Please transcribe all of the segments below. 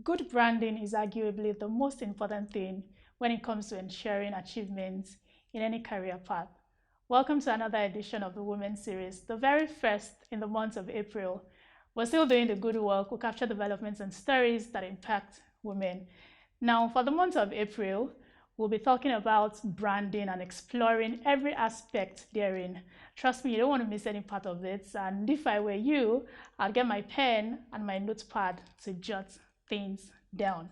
Good branding is arguably the most important thing when it comes to ensuring achievements in any career path. Welcome to another edition of the Women Series, the very first in the month of April. We're still doing the good work. We capture developments and stories that impact women. Now, for the month of April, we'll be talking about branding and exploring every aspect therein. Trust me, you don't want to miss any part of it. And if I were you, I'd get my pen and my notepad to jot things down.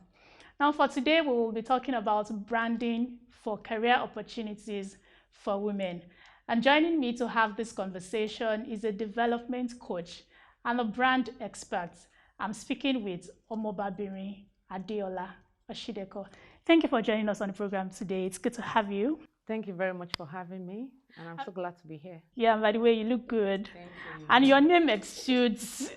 Now, for today, we will be talking about branding for career opportunities for women. And joining me to have this conversation is a development coach and a brand expert. I'm speaking with Omobabirin Adeola Osideko. Thank you for joining us on the program today. It's good to have you. Thank you very much for having me, and I'm so glad to be here. Yeah, by the way, you look good. Thank you. And your name exudes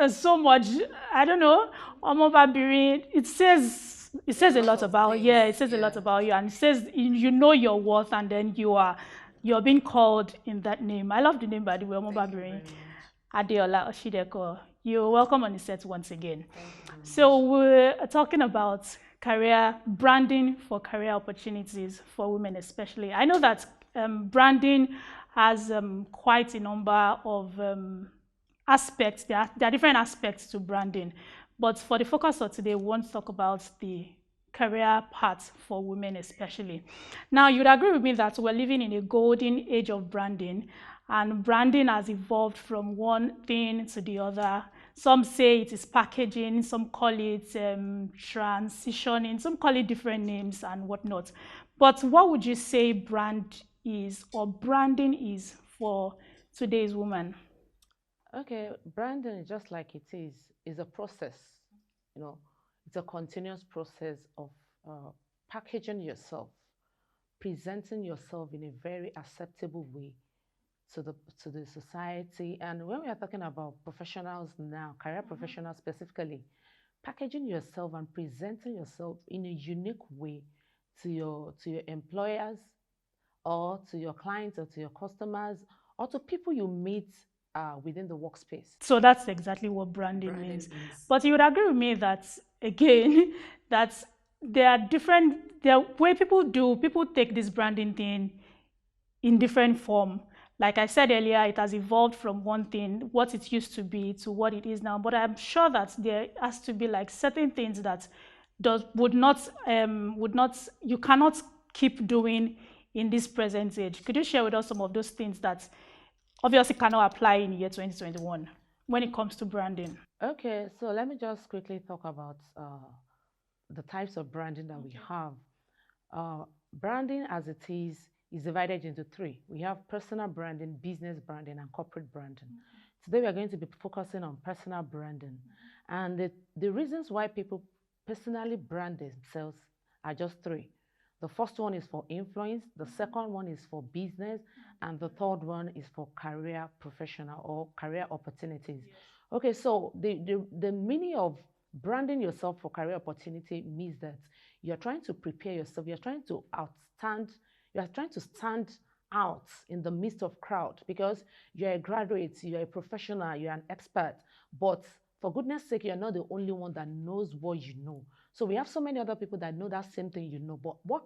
so much. I don't know, Omobabirin. It says a lot about a lot about you, and it says you know your worth, and then you're being called in that name. I love the name, by the way, Omobabirin Adeola Osideko. You're welcome on the set once again. So we're talking about career branding for career opportunities for women, especially. I know that branding has quite a number of aspects. There are different aspects to branding, but for the focus of today, we want to talk about the career path for women, especially. Now, you'd agree with me that we're living in a golden age of branding, and branding has evolved from one thing to the other. Some say it is packaging, some call it transitioning, some call it different names and whatnot. But what would you say brand is, or branding is, for today's woman? Okay, branding, just like it is a process. You know, it's a continuous process of packaging yourself, presenting yourself in a very acceptable way to the society. And when we are talking about professionals now, career professionals specifically, packaging yourself and presenting yourself in a unique way to your employers, or to your clients, or to your customers, or to people you meet within the workspace. So that's exactly what branding means. But you would agree with me that, again, that there are way people take this branding thing in different form. Like I said earlier, it has evolved from one thing, what it used to be, to what it is now. But I'm sure that there has to be like certain things that you cannot keep doing in this present age. Could you share with us some of those things that obviously cannot apply in the year 2021 when it comes to branding? Okay, so let me just quickly talk about the types of branding that we have. Branding as it is divided into three. We have personal branding, business branding, and corporate branding. Today we are going to be focusing on personal branding. And the reasons why people personally brand themselves are just three. The first one is for influence, the second one is for business, and the third one is for career professional or career opportunities. Okay, so the meaning of branding yourself for career opportunity means that you're trying to prepare yourself, you're trying to stand out in the midst of crowd, because you're a graduate, you're a professional, you're an expert, but for goodness sake, you're not the only one that knows what you know. So we have so many other people that know that same thing you know, but what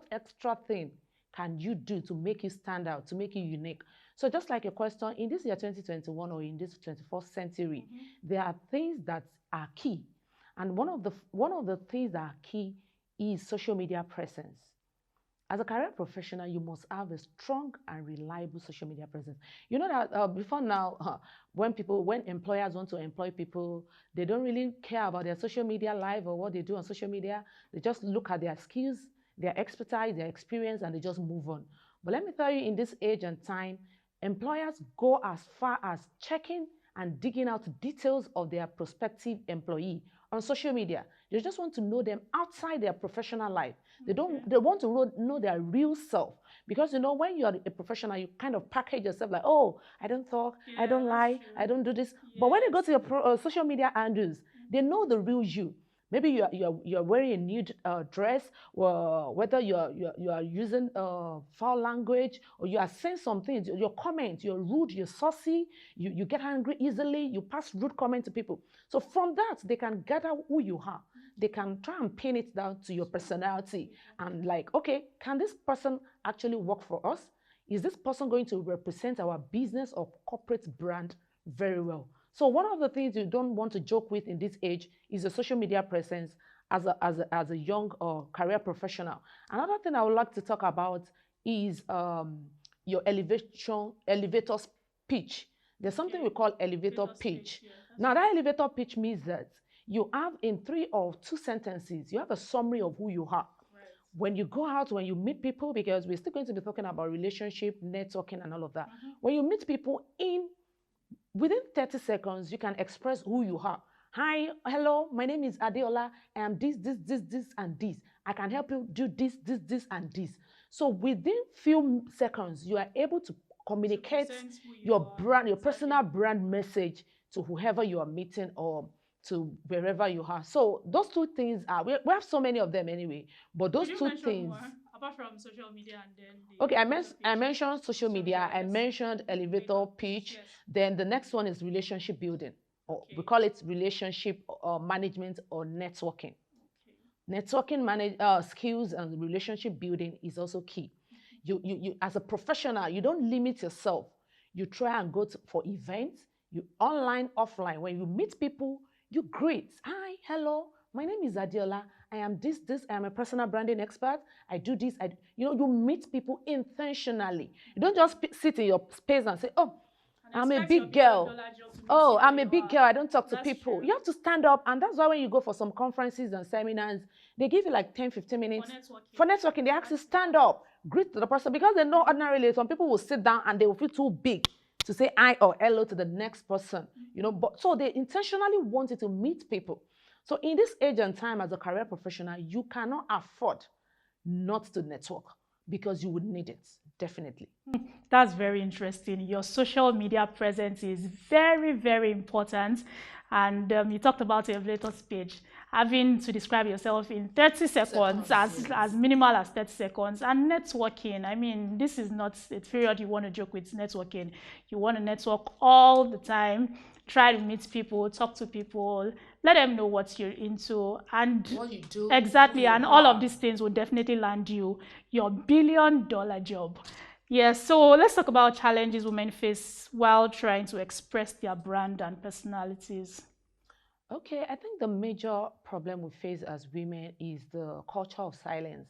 extra thing can you do to make you stand out, to make you unique? So just like a question, in this year 2021 or in this 21st century, there are things that are key. And one of the things that are key is social media presence. As a career professional, you must have a strong and reliable social media presence. You know that before now, when employers want to employ people, they don't really care about their social media life or what they do on social media. They just look at their skills, their expertise, their experience, and they just move on. But let me tell you, in this age and time, employers go as far as checking and digging out details of their prospective employee on social media. They just want to know them outside their professional life. They want to know their real self. Because, you know, when you're a professional, you kind of package yourself like, oh, I don't talk, I don't lie, I don't do this. But when you go to your social media handles, they know the real you. Maybe you're wearing a nude dress, or whether you are using foul language, or you are saying some things, your comments, you're rude, you're saucy, you get angry easily, you pass rude comments to people. So from that, they can gather who you are. they can try and pin it down to your personality and like, okay, can this person actually work for us? Is this person going to represent our business or corporate brand very well? So one of the things you don't want to joke with in this age is the social media presence as a young career professional. Another thing I would like to talk about is your elevator pitch. There's something we call elevator pitch. Now that elevator pitch means that you have in 3 or 2 sentences, you have a summary of who you are. When you go out, when you meet people, because we're still going to be talking about relationship, networking, and all of that. When you meet people within 30 seconds, you can express who you are. Hi, hello, my name is Adeola. I am this, and this. I can help you do this, and this. So within few seconds, you are able to communicate your brand, your personal brand message to whoever you are meeting or to wherever you are. So those 2 things are, we have so many of them anyway, but those 2 things. More, apart from social media and then okay, I mentioned social media, I mentioned elevator pitch, yes. Then the next one is relationship building. We call it relationship management or networking. Networking skills and relationship building is also key. You as a professional, you don't limit yourself. You try and go for events, you online, offline. When you meet people, you greet. Hi, hello, my name is Adeola. I am this. I am a personal branding expert. I do this. You meet people intentionally. You don't just sit in your space and say, oh, I'm a big girl. Oh, I'm a big girl. I don't talk to people. True. You have to stand up. And that's why when you go for some conferences and seminars, they give you like 10, 15 minutes. For networking, they ask you stand up, greet the person. Because they know ordinarily some people will sit down and they will feel too big to say hi or hello to the next person. But so they intentionally want you to meet people. So in this age and time as a career professional, you cannot afford not to network because you would need it, definitely. That's very interesting. Your social media presence is very, very important. And you talked about your elevator speech, having to describe yourself in 30 seconds, as minimal as 30 seconds. And networking, I mean, this is not a period you want to joke with networking. You want to network all the time, try to meet people, talk to people, let them know what you're into. And what you do. Exactly, and all of these things will definitely land you your billion-dollar job. Yes, so let's talk about challenges women face while trying to express their brand and personalities. Okay, I think the major problem we face as women is the culture of silence.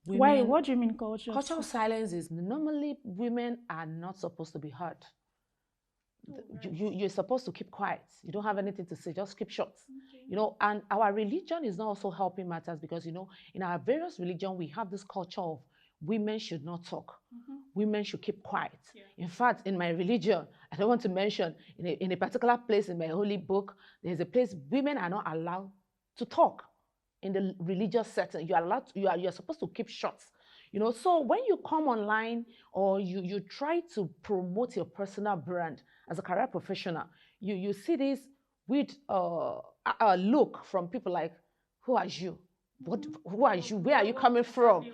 Why? What do you mean culture? Culture of silence is normally women are not supposed to be heard. You're supposed to keep quiet. You don't have anything to say, just keep short. Okay. And our religion is not also helping matters because, in our various religion, we have this culture of women should not talk. Women should keep quiet. Yeah. In fact, in my religion, I don't want to mention, in a particular place in my holy book, there's a place women are not allowed to talk in the religious setting. You're supposed to keep short. So when you come online or you try to promote your personal brand as a career professional, you see this with a look from people like, who are you? Who are you? Where are you coming from?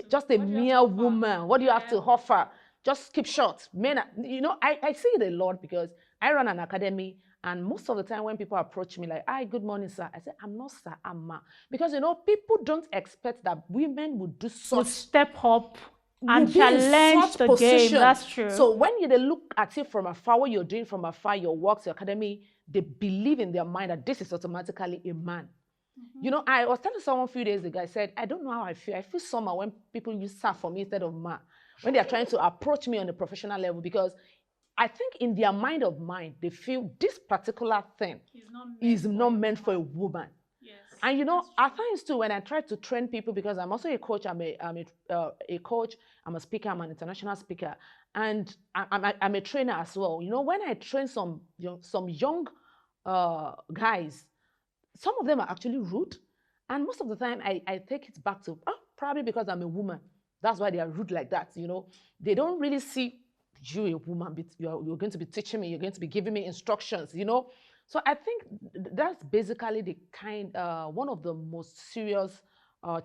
Just a mere woman. What do you have to offer? Just keep short. Men, I see it a lot because I run an academy, and most of the time when people approach me like, hi, good morning, sir, I say, I'm not sir, I'm ma. Because, people don't expect that women would do such. Would step up and challenge the game. That's true. So when they look at it from afar, what you're doing from afar, your works, your academy, they believe in their mind that this is automatically a man. I was telling someone a few days ago, I said, I don't know how I feel. I feel somehow when people use sir for me instead of ma, when they are trying to approach me on a professional level, because I think in their mind, they feel this particular thing is not meant for a woman. Yes, and at times too, when I try to train people, because I'm also a coach, I'm a coach, I'm a speaker, I'm an international speaker, and I'm a trainer as well. When I train some young guys, some of them are actually rude, and most of the time I take it back to probably because I'm a woman. That's why they are rude like that. They don't really see you, a woman, but you're going to be teaching me, you're going to be giving me instructions. So I think that's basically the one of the most serious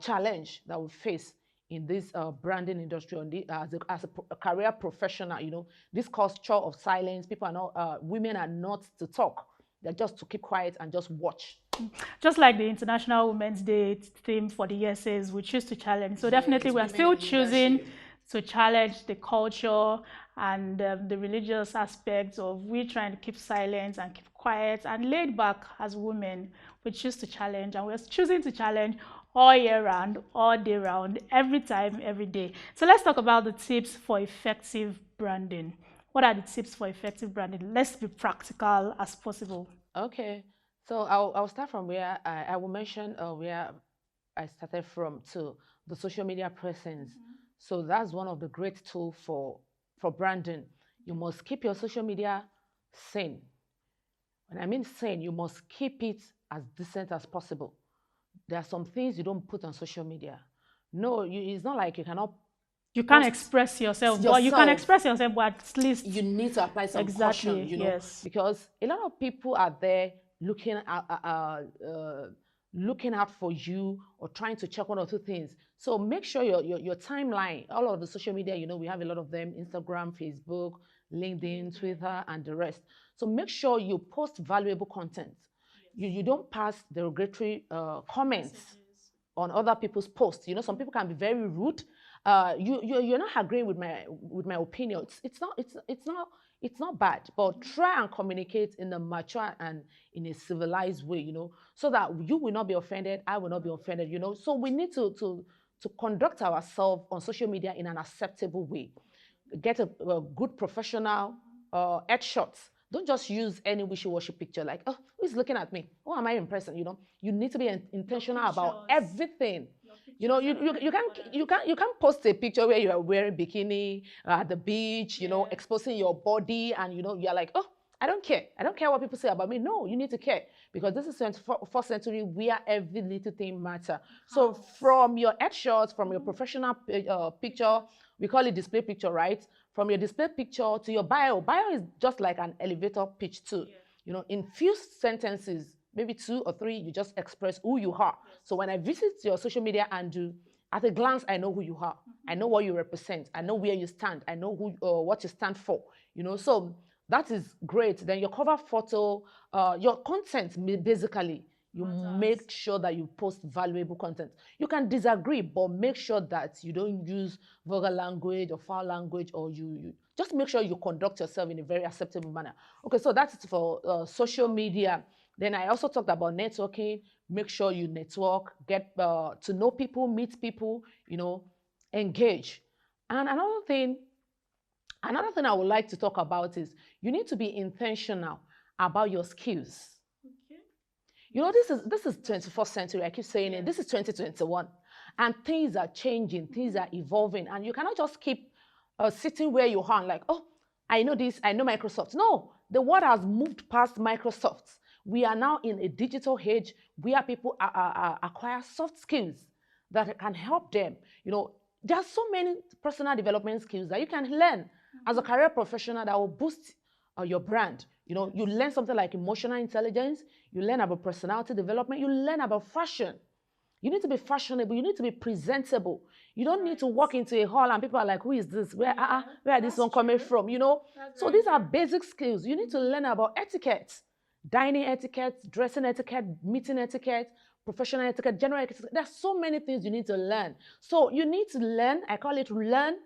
challenge that we face in this branding industry, as a career professional. This culture of silence. Women are not to talk. They're just to keep quiet and just watch. Just like the International Women's Day theme for the year says, we choose to challenge. So definitely we are still choosing to challenge the culture and the religious aspects of we trying to keep silence and keep quiet and laid back as women. We choose to challenge, and we're choosing to challenge all year round, all day round, every time, every day. So let's talk about the tips for effective branding. What are the tips for effective branding? Let's be practical as possible. Okay, so I'll start from where I will mention where I started from to the social media presence. So that's one of the great tools for branding. You must keep your social media sane. When I mean sane, you must keep it as decent as possible. There are some things you don't put on social media. No, it's not like you cannot. You can't express yourself, but you can express yourself, but at least you need to apply some exactly, caution, yes. because a lot of people are there looking looking out for you or trying to check one or two things. So make sure your timeline, all of the social media, we have a lot of them: Instagram, Facebook, LinkedIn, Twitter, and the rest. So make sure you post valuable content. You don't pass derogatory comments on other people's posts. Some people can be very rude. You're not agreeing with my opinion. It's not bad, but try and communicate in a mature and in a civilized way, so that you will not be offended, I will not be offended. So we need to conduct ourselves on social media in an acceptable way. Get a good professional headshots. Don't just use any wishy-washy picture like, oh, who's looking at me? Oh, am I impressing? You need to be intentional about everything. You can't post a picture where you are wearing bikini at the beach, exposing your body, and you're like, oh, I don't care. I don't care what people say about me. No, you need to care, because this is 21st century where every little thing matters. So from your headshots, from your professional picture, we call it display picture, right? From your display picture to your bio. Bio is just like an elevator pitch too. In few sentences, maybe 2 or 3, you just express who you are. So when I visit your social media and at a glance, I know who you are. I know what you represent. I know where you stand. I know what you stand for. So that is great. Then your cover photo, your content, basically, you make sure that you post valuable content. You can disagree, but make sure that you don't use vulgar language or foul language, or you just make sure you conduct yourself in a very acceptable manner. Okay, so that's it for social media. Then I also talked about networking. Make sure you network, get to know people, meet people, engage. And another thing I would like to talk about is you need to be intentional about your skills. This is 21st century. I keep saying it. This is 2021, and things are changing. Things are evolving, and you cannot just keep sitting where you are like, oh, I know this. I know Microsoft. No, the world has moved past Microsoft. We are now in a digital age where people acquire soft skills that can help them. There are so many personal development skills that you can learn as a career professional that will boost your brand. You learn something like emotional intelligence, you learn about personality development, you learn about fashion. You need to be fashionable, you need to be presentable. You don't need to walk into a hall and people are like, who is this? Where is this one coming from? So these are basic skills. You need to learn about etiquette, dining etiquette, dressing etiquette, meeting etiquette, professional etiquette, general etiquette. There's so many things you need to learn. So you need to learn, I call it learn,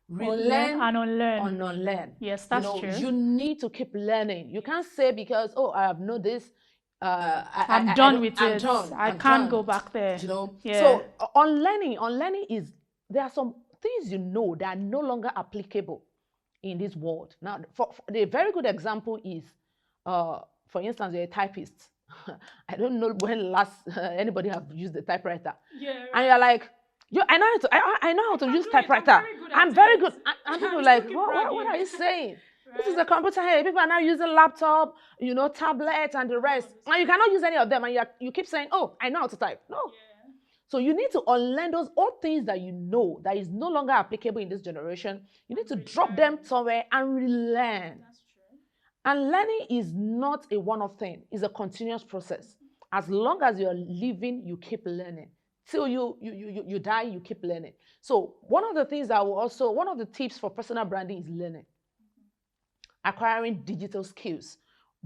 relearn, and unlearn. and unlearn. Yes, that's true. You need to keep learning. You can't say because, oh, I have known this, I'm done with it. I can't go back there. Yeah. So unlearning is, there are some things that are no longer applicable in this world. Now, for the very good example is, for instance, you're a typist. I don't know when last anybody have used the typewriter. Yeah. Right. And you're like, I know how to use typewriter. I'm very good. And people are like, what are you saying? Right. This is a computer here. People are now using laptop, tablet and the rest. And you cannot use any of them. And you keep saying, oh, I know how to type. No. Yeah. So you need to unlearn those old things that you know that is no longer applicable in this generation. You need to drop them somewhere and relearn. That's true. And learning is not a one-off thing. It's a continuous process. As long as you're living, you keep learning. Till you die, you keep learning. So one of the tips for personal branding is learning. Acquiring digital skills,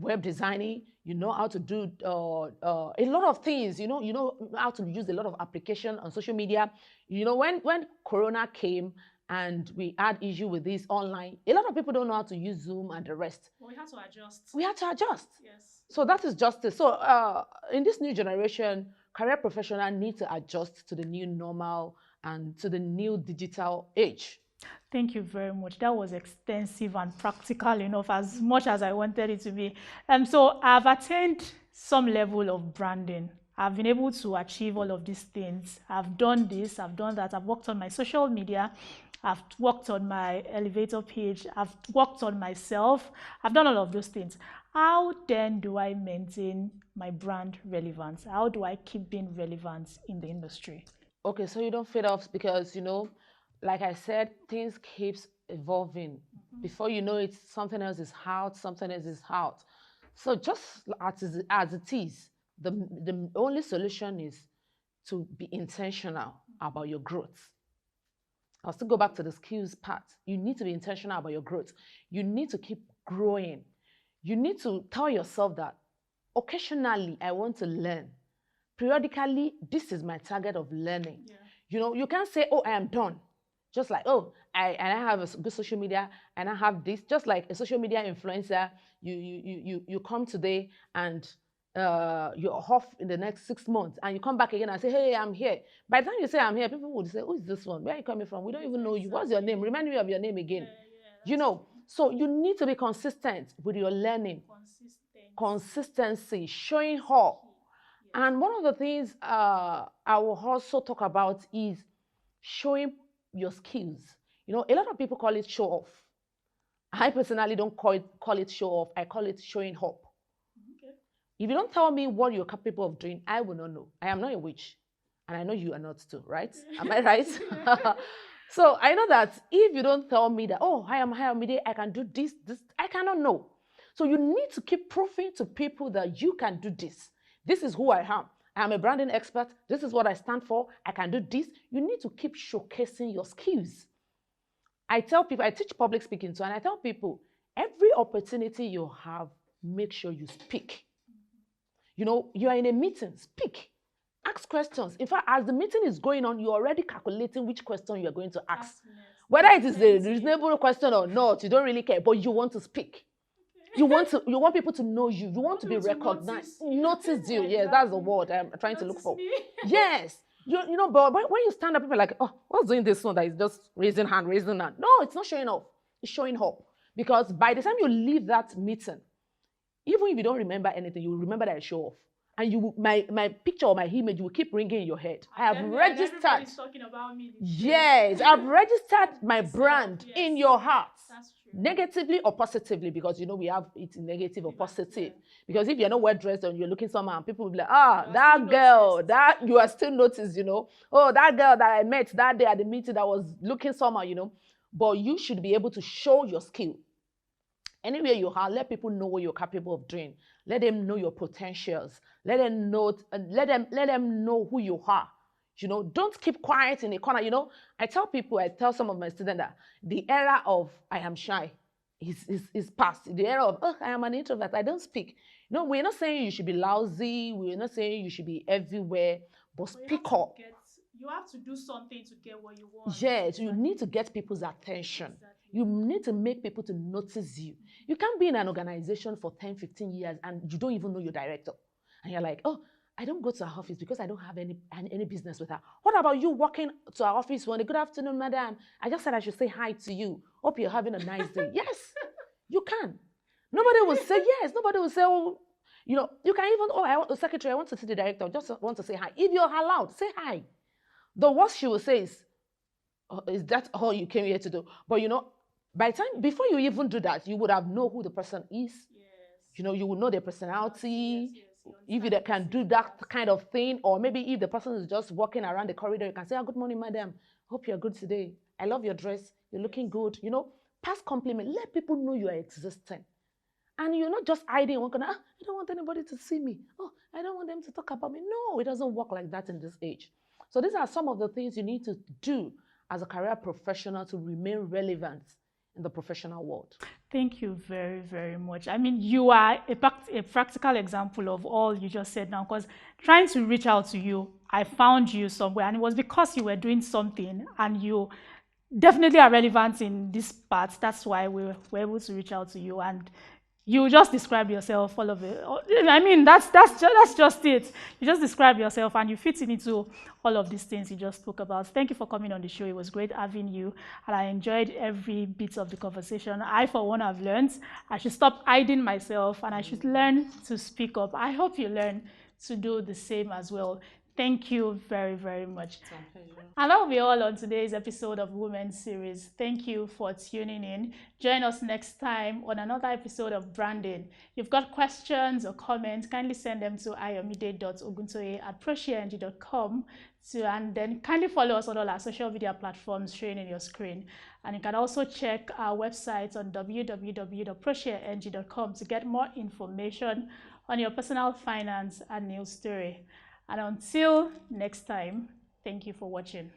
web designing, you know how to do a lot of things, you know how to use a lot of application on social media. You know, when Corona came and we had issue with this online, a lot of people don't know how to use Zoom and the rest. Well, we had to adjust. We had to adjust. Yes. So that is justice. So in this new generation, career professionals need to adjust to the new normal and to the new digital age. Thank you very much. That was extensive and practical enough, as much as I wanted it to be. So I've attained some level of branding. I've been able to achieve all of these things. I've done this, I've done that. I've worked on my social media. I've worked on my elevator page. I've worked on myself. I've done all of those things. How then do I maintain my brand relevance? How do I keep being relevant in the industry? Okay, so you don't fade off because, you know, like I said, things keeps evolving. Before you know it, something else is out, something else is out. So just as it is, the only solution is to be intentional about your growth. I'll still go back to the skills part. You need to be intentional about your growth. You need to keep growing. You need to tell yourself that occasionally I want to learn. Periodically, this is my target of learning. Yeah. You know, you can't say, oh, I am done. Just like, oh, I have a good social media and I have this. Just like a social media influencer, you come today and you're off in the next 6 months and you come back again and say, hey, I'm here. By the time you say I'm here, people would say, who is this one? Where are you coming from? We don't even know you. What's your name? Remind me of your name again. You know, so you need to be consistent with your learning. Consistency, showing up. And one of the things I will also talk about is showing your skills. You know, a lot of people call it show off. I personally don't call it show off. I call it showing up. Okay. If you don't tell me what you're capable of doing, I will not know. I am not a witch. And I know you are not too, right? Am I right? So I know that if you don't tell me that, oh, I am Hayamide, I can do this, I cannot know. So you need to keep proving to people that you can do this. This is who I am. I am a branding expert. This is what I stand for. I can do this. You need to keep showcasing your skills. I tell people, I teach public speaking too, and I tell people, every opportunity you have, make sure you speak. You know, you are in a meeting, speak. Ask questions. In fact, as the meeting is going on, you're already calculating which question you are going to ask. Whether it is a reasonable question or not, you don't really care, but you want to speak. You want people to know you. You want to be recognized. Notice you. Yes, that's the word I'm trying to look for. Yes. You know, but when you stand up, people are like, oh, what's doing this one that is just raising hand. No, it's not showing off. It's showing up. Because by the time you leave that meeting, even if you don't remember anything, you will remember that I show off. And you, my picture or my image will keep ringing in your head. I have registered. Everybody's talking about me. Yes, I've registered my brand in your heart. That's true. Negatively or positively, because you know we have it negative or positive. Because if you're not well dressed and you're looking somehow, people will be like, that girl, that you are still noticed, you know. Oh, that girl that I met that day at the meeting that was looking somehow, you know. But you should be able to show your skill. Anywhere you are, let people know what you're capable of doing. Let them know your potentials. Let them know who you are. You know, don't keep quiet in a corner. You know, I tell some of my students that the era of I am shy is past. The era of, oh, I am an introvert, I don't speak. No, we're not saying you should be lousy. We're not saying you should be everywhere, but speak up. You have to do something to get what you want. Yes, you need to get people's attention. Exactly. You need to make people to notice you. You can't be in an organization for 10, 15 years and you don't even know your director. And you're like, oh, I don't go to her office because I don't have any business with her. What about you walking to our office one day? Good afternoon, madam. I just said I should say hi to you. Hope you're having a nice day. Yes, you can. Nobody will say yes. Nobody will say, oh, you know, you can even, oh, I want the secretary, I want to see the director. I just want to say hi. If you're allowed, say hi. The worst she will say is that all you came here to do? But you know, by the time, before you even do that, you would have known who the person is. Yes. You know, you would know their personality. Yes. If they can do that kind of thing, or maybe if the person is just walking around the corridor, you can say, oh, good morning, madam. Hope you're good today. I love your dress. You're looking good. You know, pass compliment. Let people know you are existing. And you're not just hiding one corner. I don't want anybody to see me. Oh, I don't want them to talk about me. No, it doesn't work like that in this age. So these are some of the things you need to do as a career professional to remain relevant in the professional world. Thank you very, very much. I mean, you are a practical example of all you just said now, because trying to reach out to you, I found you somewhere, and it was because you were doing something and you definitely are relevant in this part. That's why we were able to reach out to you, and you just describe yourself, all of it. I mean, that's just it. You just describe yourself, and you fit into all of these things you just spoke about. Thank you for coming on the show. It was great having you, and I enjoyed every bit of the conversation. I, for one, have learned I should stop hiding myself, and I should learn to speak up. I hope you learn to do the same as well. Thank you very, very much. And that will be all on today's episode of Women's Series. Thank you for tuning in. Join us next time on another episode of Branding. If you've got questions or comments, kindly send them to ayomide.oguntoye@proshare.ng.com, and then kindly follow us on all our social media platforms showing in your screen. And you can also check our website on www.proshare.ng.com to get more information on your personal finance and news story. And until next time, thank you for watching.